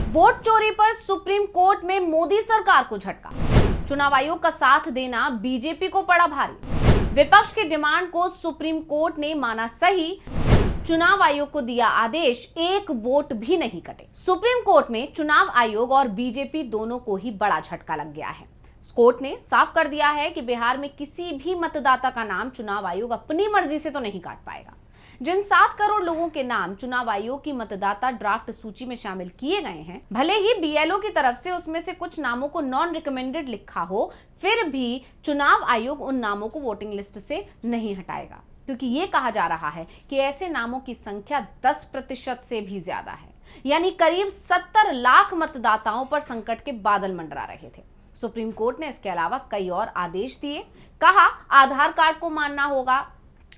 Vote चोरी पर supreme court में मोदी सरकार को झटका। चुनाव आयोग का साथ देना बीजेपी को पड़ा भारी। विपक्ष की डिमांड को सुप्रीम कोर्ट ने माना सही। चुनाव आयोग को दिया आदेश, एक वोट भी नहीं कटे। सुप्रीम कोर्ट में चुनाव आयोग और बीजेपी दोनों को ही बड़ा झटका लग गया है। कोर्ट ने साफ कर दिया है कि बिहार में किसी भी मतदाता का नाम चुनाव आयोग अपनी मर्जी से तो नहीं काट पाएगा। जिन 7 करोड़ लोगों के नाम चुनाव आयोग की मतदाता ड्राफ्ट सूची में शामिल किए गए हैं, भले ही बीएलओ की तरफ से उसमें से कुछ नामों को नॉन रिकमेंडेड लिखा हो, फिर भी चुनाव आयोग उन नामों को वोटिंग लिस्ट से नहीं हटाएगा, क्योंकि ये कहा जा रहा है कि ऐसे नामों की संख्या 10% से भी ज्यादा है, यानी करीब 70 लाख मतदाताओं पर संकट के बादल मंडरा रहे थे। सुप्रीम कोर्ट ने इसके अलावा कई और आदेश दिए। कहा, आधार कार्ड को मानना होगा,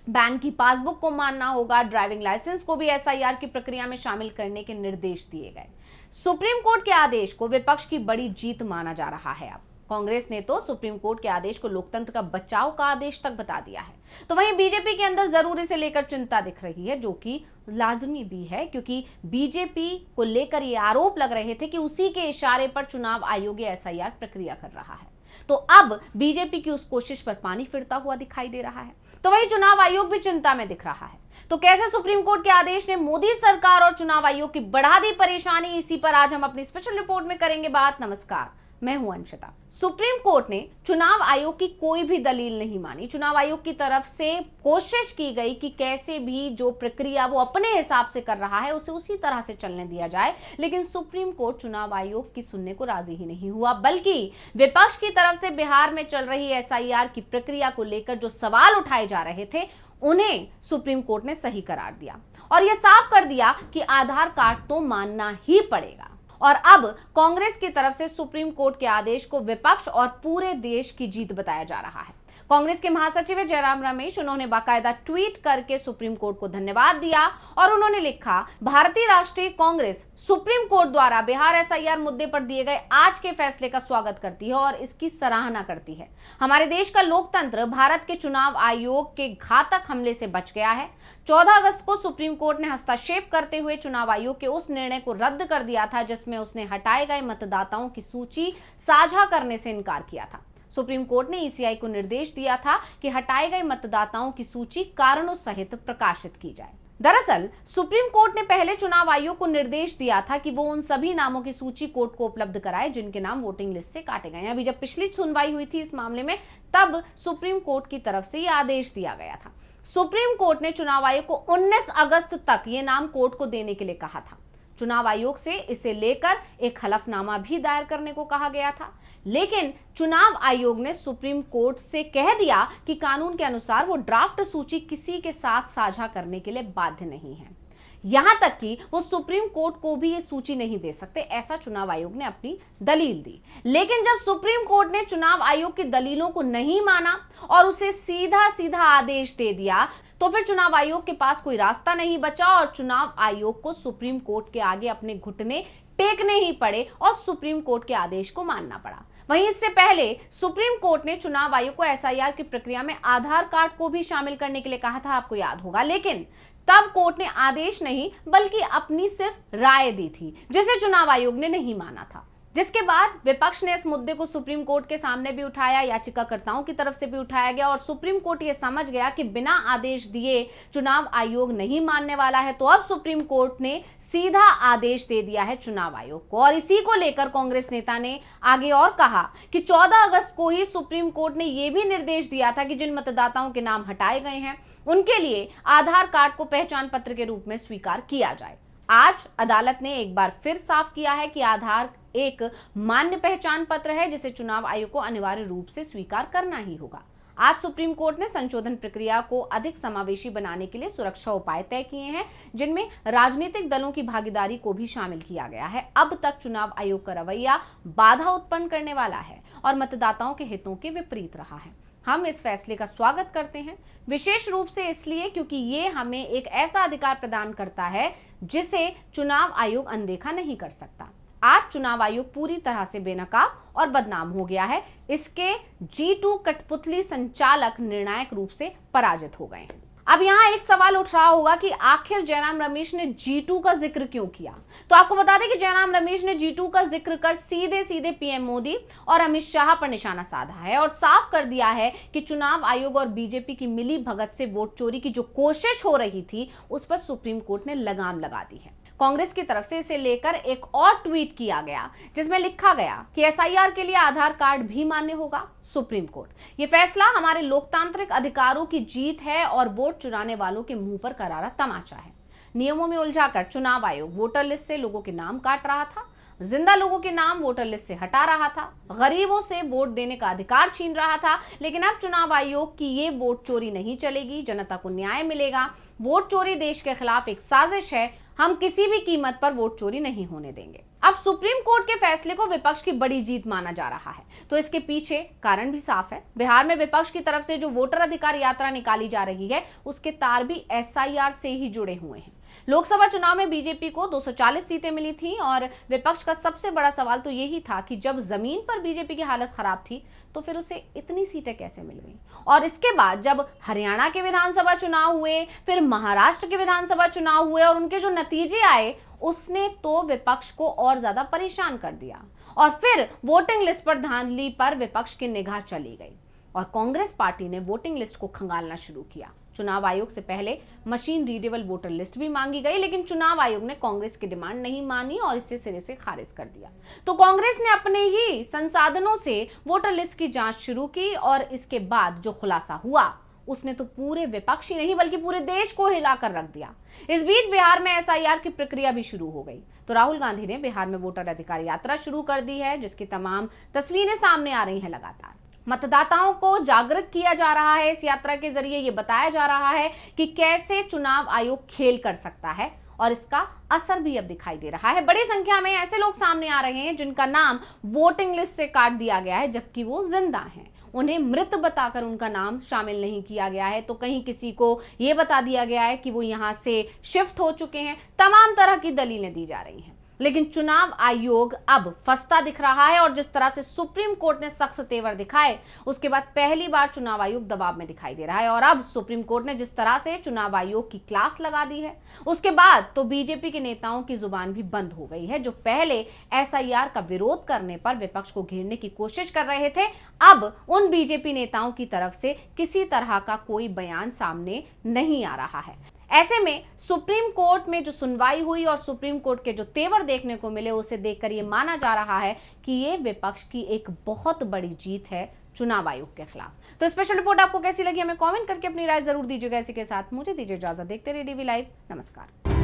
बैंक की पासबुक को मानना होगा, ड्राइविंग लाइसेंस को भी एसआईआर की प्रक्रिया में शामिल करने के निर्देश दिए गए। सुप्रीम कोर्ट के आदेश को विपक्ष की बड़ी जीत माना जा रहा है। अब कांग्रेस ने तो सुप्रीम कोर्ट के आदेश को लोकतंत्र का बचाव का आदेश तक बता दिया है, तो वहीं बीजेपी के अंदर जरूरी से लेकर चिंता दिख रही है, जो कि लाजमी भी है, क्योंकि बीजेपी को लेकर ये आरोप लग रहे थे कि उसी के इशारे पर चुनाव आयोग एसआईआर प्रक्रिया कर रहा है। तो अब बीजेपी की उस कोशिश पर पानी फिरता हुआ दिखाई दे रहा है, तो वही चुनाव आयोग भी चिंता में दिख रहा है। तो कैसे सुप्रीम कोर्ट के आदेश ने मोदी सरकार और चुनाव आयोग की बढ़ा दी परेशानी, इसी पर आज हम अपनी स्पेशल रिपोर्ट में करेंगे बात। नमस्कार, मैं हूं अंशिता। सुप्रीम कोर्ट ने चुनाव आयोग की कोई भी दलील नहीं मानी। चुनाव आयोग की तरफ से कोशिश की गई कि कैसे भी जो प्रक्रिया वो अपने हिसाब से कर रहा है उसे उसी तरह से चलने दिया जाए, लेकिन सुप्रीम कोर्ट चुनाव आयोग की सुनने को राजी ही नहीं हुआ, बल्कि विपक्ष की तरफ से बिहार में चल रही एसआईआर की प्रक्रिया को लेकर जो सवाल उठाए जा रहे थे उन्हें सुप्रीम कोर्ट ने सही करार दिया और यह साफ कर दिया कि आधार कार्ड तो मानना ही पड़ेगा। और अब कांग्रेस की तरफ से सुप्रीम कोर्ट के आदेश को विपक्ष और पूरे देश की जीत बताया जा रहा है। कांग्रेस के महासचिव जयराम रमेश, उन्होंने बाकायदा ट्वीट करके सुप्रीम कोर्ट को धन्यवाद दिया और उन्होंने लिखा, भारतीय राष्ट्रीय कांग्रेस सुप्रीम कोर्ट द्वारा बिहार एसआईआर मुद्दे पर दिए गए आज के फैसले का स्वागत करती है और इसकी सराहना करती है। हमारे देश का लोकतंत्र भारत के चुनाव आयोग के घातक हमले से बच गया है। 14 अगस्त को सुप्रीम कोर्ट ने हस्तक्षेप करते हुए चुनाव आयोग के उस निर्णय को रद्द कर दिया था जिसमें उसने हटाए गए मतदाताओं की सूची साझा करने से इनकार किया था। सुप्रीम कोर्ट ने ईसीआई को निर्देश दिया था कि हटाए गए मतदाताओं की सूची कारणों सहित प्रकाशित की जाए। दरअसल सुप्रीम कोर्ट ने पहले चुनाव आयोग को निर्देश दिया था कि वो उन सभी नामों की सूची कोर्ट को उपलब्ध कराए जिनके नाम वोटिंग लिस्ट से काटे गए हैं। अभी जब पिछली सुनवाई हुई थी इस मामले में, तब सुप्रीम कोर्ट की तरफ से यह आदेश दिया गया था। सुप्रीम कोर्ट ने चुनाव आयोग को 19 अगस्त तक ये नाम कोर्ट को देने के लिए कहा था। चुनाव आयोग से इसे लेकर एक हलफनामा भी दायर करने को कहा गया था, लेकिन चुनाव आयोग ने सुप्रीम कोर्ट से कह दिया कि कानून के अनुसार वो ड्राफ्ट सूची किसी के साथ साझा करने के लिए बाध्य नहीं है। यहां तक कि वो सुप्रीम कोर्ट को भी ये सूची नहीं दे सकते, ऐसा चुनाव आयोग ने अपनी दलील दी। लेकिन जब सुप्रीम कोर्ट ने चुनाव आयोग की दलीलों को नहीं माना और उसे सीधा सीधा आदेश दे दिया, तो फिर चुनाव आयोग के पास कोई रास्ता नहीं बचा और चुनाव आयोग को सुप्रीम कोर्ट के आगे अपने घुटने टेकने ही पड़े और सुप्रीम कोर्ट के आदेश को मानना पड़ा। वहीं इससे पहले सुप्रीम कोर्ट ने चुनाव आयोग को एसआईआर की प्रक्रिया में आधार कार्ड को भी शामिल करने के लिए कहा था, आपको याद होगा, लेकिन तब कोर्ट ने आदेश नहीं बल्कि अपनी सिर्फ राय दी थी, जिसे चुनाव आयोग ने नहीं माना था। जिसके बाद विपक्ष ने इस मुद्दे को सुप्रीम कोर्ट के सामने भी उठाया, याचिकाकर्ताओं की तरफ से भी उठाया गया और सुप्रीम कोर्ट ये समझ गया कि बिना आदेश दिए चुनाव आयोग नहीं मानने वाला है, तो अब सुप्रीम कोर्ट ने सीधा आदेश दे दिया है चुनाव आयोग को। और इसी को लेकर कांग्रेस नेता ने आगे और कहा कि 14 अगस्त को ही सुप्रीम कोर्ट ने यह भी निर्देश दिया था कि जिन मतदाताओं के नाम हटाए गए हैं उनके लिए आधार कार्ड को पहचान पत्र के रूप में स्वीकार किया जाए। आज अदालत ने एक बार फिर साफ किया है कि आधार एक मान्य पहचान पत्र है जिसे चुनाव आयोग को अनिवार्य रूप से स्वीकार करना ही होगा। आज सुप्रीम कोर्ट ने संशोधन प्रक्रिया को अधिक समावेशी बनाने के लिए सुरक्षा उपाय तय किए हैं, जिनमें राजनीतिक दलों की भागीदारी को भी शामिल किया गया है। अब तक चुनाव आयोग का रवैया बाधा उत्पन्न करने वाला है और मतदाताओं के हितों के विपरीत रहा है। हम इस फैसले का स्वागत करते हैं, विशेष रूप से इसलिए क्योंकि ये हमें एक ऐसा अधिकार प्रदान करता है जिसे चुनाव आयोग अनदेखा नहीं कर सकता। आज चुनाव आयोग पूरी तरह से बेनकाब और बदनाम हो गया है। इसके G2 कठपुतली संचालक निर्णायक रूप से पराजित हो गए हैं। अब यहाँ एक सवाल उठ रहा होगा कि आखिर जयराम रमेश ने G2 का जिक्र क्यों किया। तो आपको बता दें कि जयराम रमेश ने G2 का जिक्र कर सीधे सीधे पीएम मोदी और अमित शाह पर निशाना साधा है और साफ कर दिया है कि चुनाव आयोग और बीजेपी की मिली भगत से वोट चोरी की जो कोशिश हो रही थी उस पर सुप्रीम कोर्ट ने लगाम लगा दी है। कांग्रेस की तरफ से इसे लेकर एक और ट्वीट किया गया जिसमें लिखा गया कि एसआईआर के लिए आधार कार्ड भी मान्य होगा। सुप्रीम कोर्ट, ये फैसला हमारे लोकतांत्रिक अधिकारों की जीत है और वोट चुराने वालों के मुंह पर करारा तमाचा है। नियमों में उलझाकर चुनाव आयोग वोटर लिस्ट से लोगों के नाम काट रहा था, जिंदा लोगों के नाम वोटर लिस्ट से हटा रहा था, गरीबों से वोट देने का अधिकार छीन रहा था। लेकिन अब चुनाव आयोग की ये वोट चोरी नहीं चलेगी, जनता को न्याय मिलेगा। वोट चोरी देश के खिलाफ एक साजिश है, हम किसी भी कीमत पर वोट चोरी नहीं होने देंगे। अब सुप्रीम कोर्ट के फैसले को विपक्ष की बड़ी जीत माना जा रहा है, तो इसके पीछे कारण भी साफ है। बिहार में विपक्ष की तरफ से जो वोटर अधिकार यात्रा निकाली जा रही है उसके तार भी एसआईआर से ही जुड़े हुए हैं। लोकसभा चुनाव में बीजेपी को 240 सीटें मिली थी और विपक्ष का सबसे बड़ा सवाल तो यही था कि जब जमीन पर बीजेपी की हालत खराब थी तो फिर उसे इतनी सीटें कैसे मिल गई। और इसके बाद जब हरियाणा के विधानसभा चुनाव हुए, फिर महाराष्ट्र के विधानसभा चुनाव हुए और उनके जो नतीजे आए उसने तो विपक्ष को और ज्यादा परेशान कर दिया। और फिर वोटिंग लिस्ट पर धांधली पर विपक्ष की निगाह चली गई और कांग्रेस पार्टी ने वोटिंग लिस्ट को खंगालना शुरू किया। चुनाव आयोग से पहले मशीन रीडेबल वोटर लिस्ट भी मांगी गई, लेकिन चुनाव आयोग ने कांग्रेस की डिमांड नहीं मानी और इसे सिरे से खारिज कर दिया। तो कांग्रेस ने अपने ही संसाधनों से वोटर लिस्ट की जांच शुरू की और इसके बाद जो खुलासा हुआ उसने तो पूरे विपक्ष ही नहीं बल्कि पूरे देश को हिलाकर रख दिया। इस बीच बिहार में एसआईआर की प्रक्रिया भी शुरू हो गई। तो राहुल गांधी ने बिहार में वोटर अधिकार यात्रा शुरू कर दी है, जिसकी तमाम तस्वीरें सामने आ रही हैं। लगातार मतदाताओं को जागरूक किया जा रहा है। इस यात्रा के जरिए ये बताया जा रहा है कि कैसे चुनाव आयोग खेल कर सकता है और इसका असर भी अब दिखाई दे रहा है। बड़ी संख्या में ऐसे लोग सामने आ रहे हैं जिनका नाम वोटिंग लिस्ट से काट दिया गया है जबकि वो जिंदा हैं। उन्हें मृत बताकर उनका नाम शामिल नहीं किया गया है, तो कहीं किसी को ये बता दिया गया है कि वो यहाँ से शिफ्ट हो चुके हैं। तमाम तरह की दलीलें दी जा रही हैं, लेकिन चुनाव आयोग अब फंसता दिख रहा है और जिस तरह से सुप्रीम कोर्ट ने सख्त तेवर दिखाए उसके बाद पहली बार चुनाव आयोग दबाव में दिखाई दे रहा है। और अब सुप्रीम कोर्ट ने जिस तरह से चुनाव आयोग की क्लास लगा दी है उसके बाद तो बीजेपी के नेताओं की जुबान भी बंद हो गई है। जो पहले एसआईआर का विरोध करने पर विपक्ष को घेरने की कोशिश कर रहे थे, अब उन बीजेपी नेताओं की तरफ से किसी तरह का कोई बयान सामने नहीं आ रहा है। ऐसे में सुप्रीम कोर्ट में जो सुनवाई हुई और सुप्रीम कोर्ट के जो तेवर देखने को मिले उसे देखकर ये माना जा रहा है कि ये विपक्ष की एक बहुत बड़ी जीत है चुनाव आयोग के खिलाफ। तो स्पेशल रिपोर्ट आपको कैसी लगी हमें कमेंट करके अपनी राय जरूर दीजिएगा। इसी के साथ मुझे दीजिए इजाजत। देखते रहिए डीवी लाइव। नमस्कार।